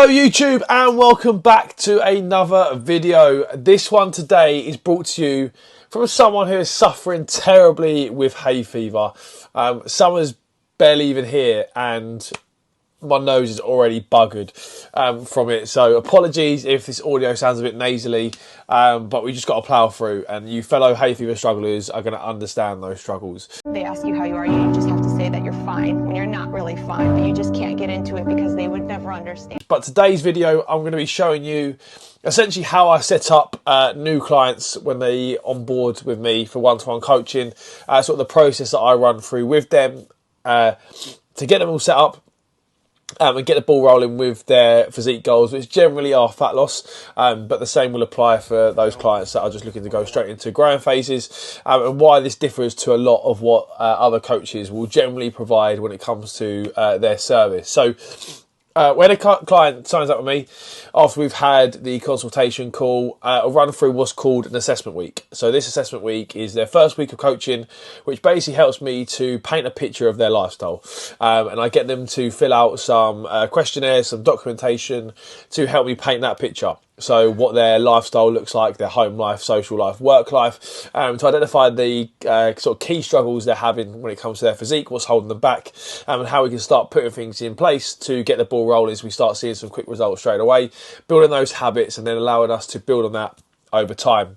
Hello YouTube and welcome back to another video. This one today is brought to you from someone who is suffering terribly with hay fever. Summer's barely even here and my nose is already buggered from it, so apologies if this audio sounds a bit nasally, but we just got to plough through, and you fellow hay fever strugglers are going to understand those struggles. They ask you how you are, you just have to say that you're fine when you're not really fine, but you just can't get into it because they would never understand. But today's video, I'm going to be showing you essentially how I set up new clients when they onboard with me for one-to-one coaching, sort of the process that I run through with them to get them all set up. And get the ball rolling with their physique goals, which generally are fat loss, but the same will apply for those clients that are just looking to go straight into growing phases, and why this differs to a lot of what other coaches will generally provide when it comes to their service. So when a client signs up with me, after we've had the consultation call, I'll run through what's called an assessment week. So this assessment week is their first week of coaching, which basically helps me to paint a picture of their lifestyle. And I get them to fill out some questionnaires, some documentation to help me paint that picture. So what their lifestyle looks like, their home life, social life, work life, to identify the sort of key struggles they're having when it comes to their physique, what's holding them back, and how we can start putting things in place to get the ball rolling as we start seeing some quick results straight away, building those habits and then allowing us to build on that over time,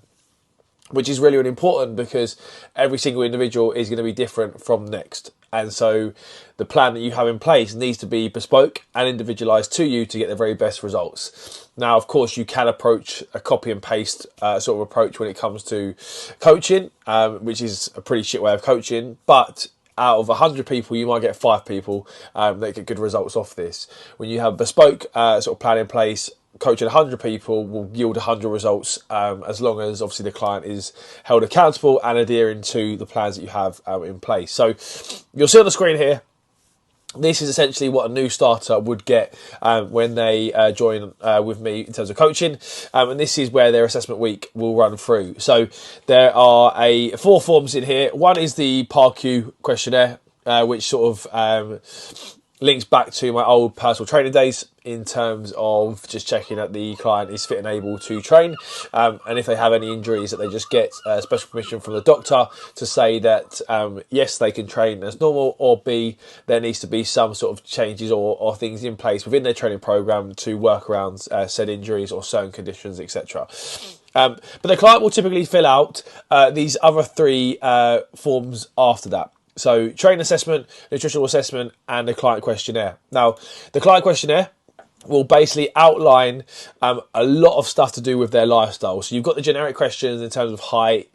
which is really, really important because every single individual is going to be different from next. And so the plan that you have in place needs to be bespoke and individualised to you to get the very best results. Now, of course, you can approach a copy and paste sort of approach when it comes to coaching, which is a pretty shit way of coaching, but out of 100 people, you might get 5 people that get good results off this. When you have bespoke sort of plan in place, coaching 100 people will yield 100 results, as long as obviously the client is held accountable and adhering to the plans that you have in place. So you'll see on the screen here, this is essentially what a new starter would get when they join with me in terms of coaching, and this is where their assessment week will run through. So there are 4 forms in here. One is the PARQ questionnaire, which sort of links back to my old personal training days in terms of just checking that the client is fit and able to train, and if they have any injuries, that they just get special permission from the doctor to say that yes, they can train as normal, or B, there needs to be some sort of changes or things in place within their training program to work around said injuries or certain conditions, etc. But the client will typically fill out these other 3 forms after that. So training assessment, nutritional assessment, and the client questionnaire. Now, the client questionnaire will basically outline a lot of stuff to do with their lifestyle. So you've got the generic questions in terms of height,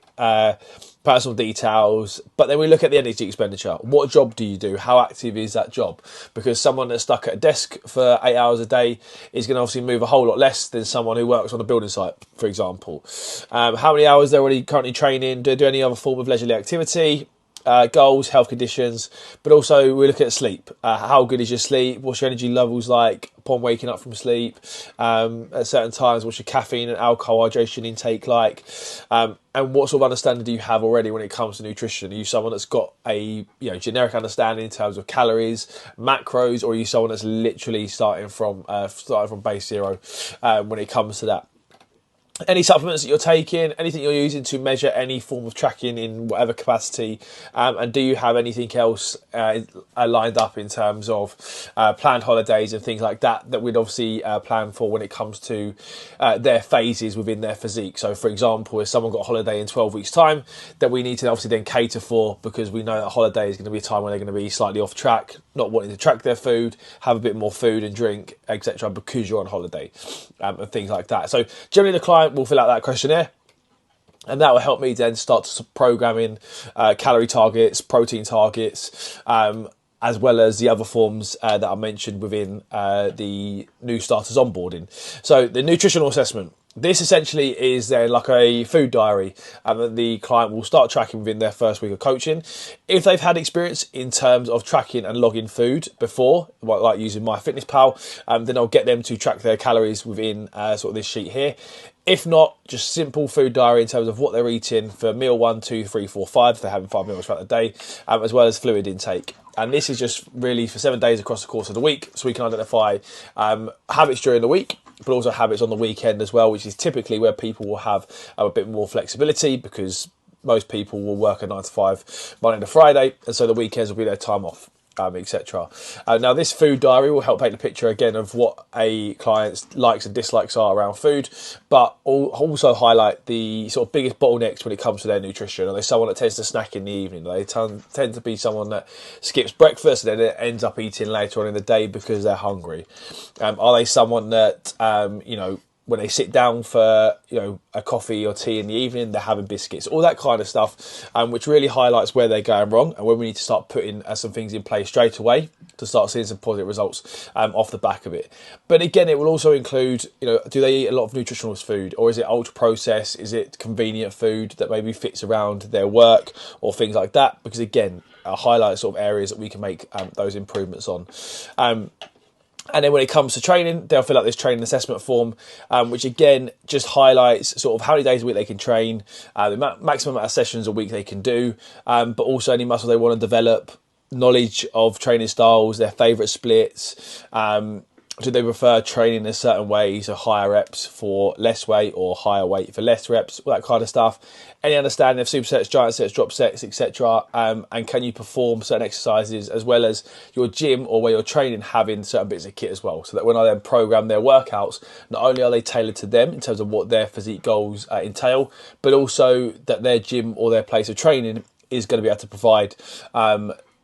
personal details, but then we look at the energy expenditure. What job do you do? How active is that job? Because someone that's stuck at a desk for 8 hours a day is going to obviously move a whole lot less than someone who works on a building site, for example. How many hours they're already currently training, do any other form of leisurely activity, goals, health conditions, but also we look at sleep. How good is your sleep? What's your energy levels like upon waking up from sleep? At certain times, what's your caffeine and alcohol hydration intake like? And what sort of understanding do you have already when it comes to nutrition? Are you someone that's got a generic understanding in terms of calories, macros, or are you someone that's literally starting from base zero when it comes to that? Any supplements that you're taking, anything you're using to measure any form of tracking in whatever capacity, and do you have anything else lined up in terms of planned holidays and things like that that we'd obviously plan for when it comes to their phases within their physique. So for example, if someone got a holiday in 12 weeks time, that we need to obviously then cater for, because we know that holiday is going to be a time when they're going to be slightly off track, not wanting to track their food, have a bit more food and drink, etc., because you're on holiday, and things like that. So generally the client will fill out that questionnaire, and that will help me then start to program in calorie targets, protein targets, as well as the other forms that I mentioned within the new starters onboarding. So the nutritional assessment. This essentially is then like a food diary that the client will start tracking within their first week of coaching. If they've had experience in terms of tracking and logging food before, like using MyFitnessPal, then I'll get them to track their calories within sort of this sheet here. If not, just simple food diary in terms of what they're eating for meal 1, 2, 3, 4, 5, if they're having 5 meals throughout the day, as well as fluid intake. And this is just really for 7 days across the course of the week, so we can identify habits during the week, but also habits on the weekend as well, which is typically where people will have a bit more flexibility, because most people will work a 9 to 5 Monday to Friday, and so the weekends will be their time off, etc. Now this food diary will help paint a picture again of what a client's likes and dislikes are around food, but also highlight the sort of biggest bottlenecks when it comes to their nutrition. Are they someone that tends to snack in the evening? They tend to be someone that skips breakfast and then ends up eating later on in the day because they're hungry? Are they someone that when they sit down for a coffee or tea in the evening, they're having biscuits, all that kind of stuff, which really highlights where they're going wrong and where we need to start putting some things in place straight away to start seeing some positive results off the back of it. But again, it will also include, do they eat a lot of nutritionalist food, or is it ultra processed? Is it convenient food that maybe fits around their work or things like that? Because again, highlight sort of areas that we can make those improvements on. And then when it comes to training, they'll fill out this training assessment form, which again just highlights sort of how many days a week they can train, the maximum amount of sessions a week they can do, but also any muscle they want to develop, knowledge of training styles, their favourite splits. Do they prefer training in a certain way, so higher reps for less weight or higher weight for less reps, all that kind of stuff. Any understanding of supersets, giant sets, drop sets, etc. And can you perform certain exercises as well as your gym or where you're training having certain bits of kit as well, so that when I then program their workouts, not only are they tailored to them in terms of what their physique goals entail, but also that their gym or their place of training is going to be able to provide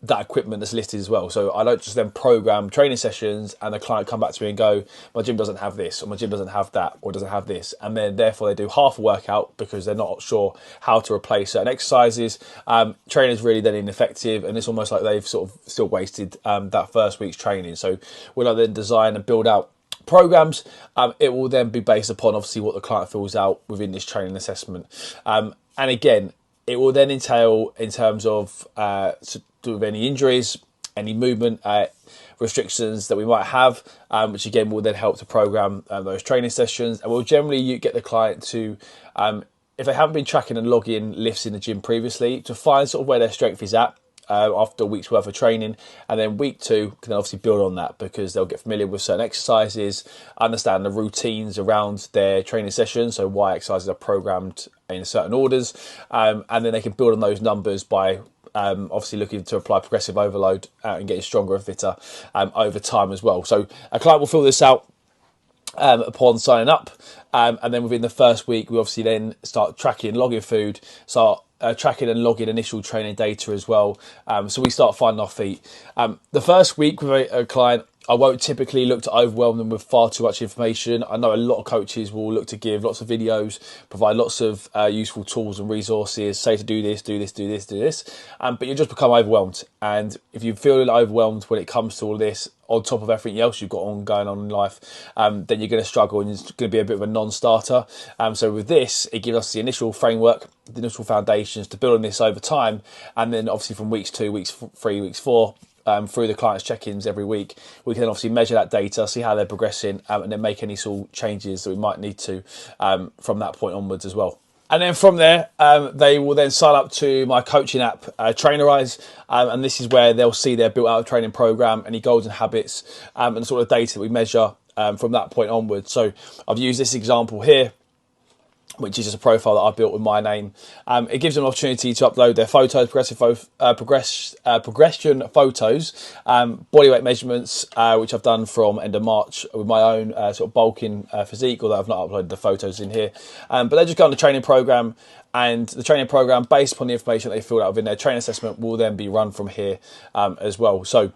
that equipment that's listed as well. So I don't just then program training sessions and the client come back to me and go, my gym doesn't have this, or my gym doesn't have that, or doesn't have this, and then therefore they do half a workout because they're not sure how to replace certain exercises. Training's really then ineffective, and it's almost like they've sort of still wasted that first week's training. So when I then design and build out programs, it will then be based upon obviously what the client fills out within this training assessment. And again, it will then entail in terms of with any injuries, any movement restrictions that we might have, which again will then help to program those training sessions. And we'll generally get the client to, if they haven't been tracking and logging lifts in the gym previously, to find sort of where their strength is at after a week's worth of training, and then week 2 can obviously build on that, because they'll get familiar with certain exercises, understand the routines around their training sessions, so why exercises are programmed in certain orders, and then they can build on those numbers by obviously looking to apply progressive overload and getting stronger and fitter over time as well. So a client will fill this out upon signing up, and then within the first week we obviously then start tracking and logging food, start tracking and logging initial training data as well, so we start finding our feet. The first week with a client, I won't typically look to overwhelm them with far too much information. I know a lot of coaches will look to give lots of videos, provide lots of useful tools and resources, say to do this, do this, do this, do this, but you just become overwhelmed. And if you feel overwhelmed when it comes to all this, on top of everything else you've got going on in life, then you're going to struggle and it's going to be a bit of a non-starter. So with this, it gives us the initial framework, the initial foundations to build on this over time, and then obviously from weeks 2, weeks 3, weeks 4, through the client's check-ins every week, we can obviously measure that data, see how they're progressing, and then make any sort of changes that we might need to from that point onwards as well. And then from there, they will then sign up to my coaching app, Trainerize, and this is where they'll see their built-out training program, any goals and habits, and the sort of data that we measure from that point onwards. So I've used this example here, which is just a profile that I built with my name. It gives them an opportunity to upload their photos, progression photos, bodyweight measurements, which I've done from end of March with my own sort of bulking physique, although I've not uploaded the photos in here. But they just go on the training program, and the training program, based upon the information that they filled out within their training assessment, will then be run from here as well. So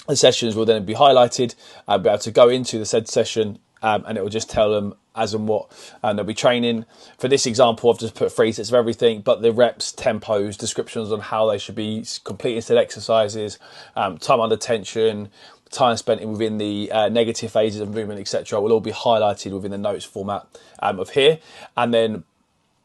the sessions will then be highlighted, be able to go into the said session, and it will just tell them as and what they'll be training. For this example, I've just put 3 sets of everything, but the reps, tempos, descriptions on how they should be completing said exercises, time under tension, time spent in within the negative phases of movement, etc., will all be highlighted within the notes format of here. And then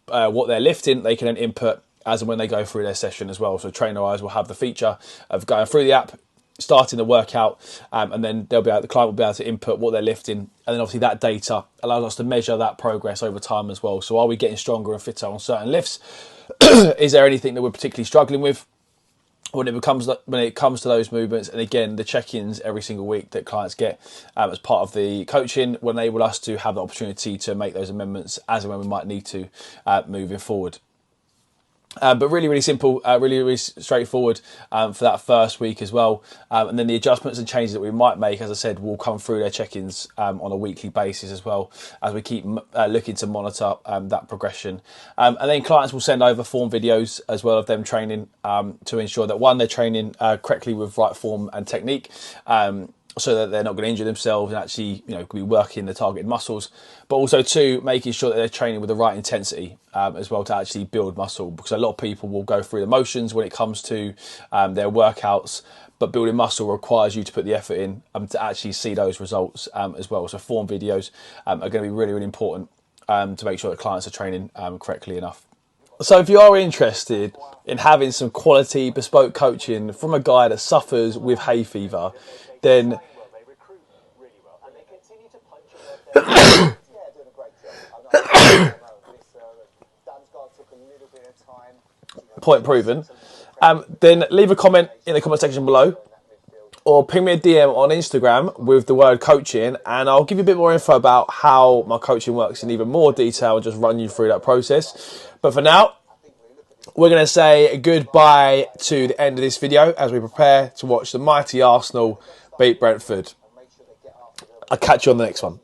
what they're lifting, they can then input as and when they go through their session as well. So trainer eyes will have the feature of going through the app, starting the workout, and then the client will be able to input what they're lifting, and then obviously that data allows us to measure that progress over time as well. So are we getting stronger and fitter on certain lifts? Is there anything that we're particularly struggling with when it comes to those movements? And again, the check-ins every single week that clients get as part of the coaching will enable us to have the opportunity to make those amendments as and when we might need to moving forward. But really, really simple, really straightforward for that first week as well. And then the adjustments and changes that we might make, as I said, will come through their check-ins on a weekly basis as well, as we keep looking to monitor that progression. And then clients will send over form videos as well of them training to ensure that, one, they're training correctly with right form and technique, so that they're not going to injure themselves and actually, be working the targeted muscles, but also, two, making sure that they're training with the right intensity as well to actually build muscle, because a lot of people will go through the motions when it comes to their workouts, but building muscle requires you to put the effort in to actually see those results as well. So form videos are going to be really, really important to make sure that clients are training correctly enough. So if you are interested in having some quality bespoke coaching from a guy that suffers with hay fever, then point proven, then leave a comment in the comment section below, or ping me a DM on Instagram with the word coaching, and I'll give you a bit more info about how my coaching works in even more detail and just run you through that process. But for now, we're going to say goodbye to the end of this video as we prepare to watch the mighty Arsenal beat Brentford. I'll catch you on the next one.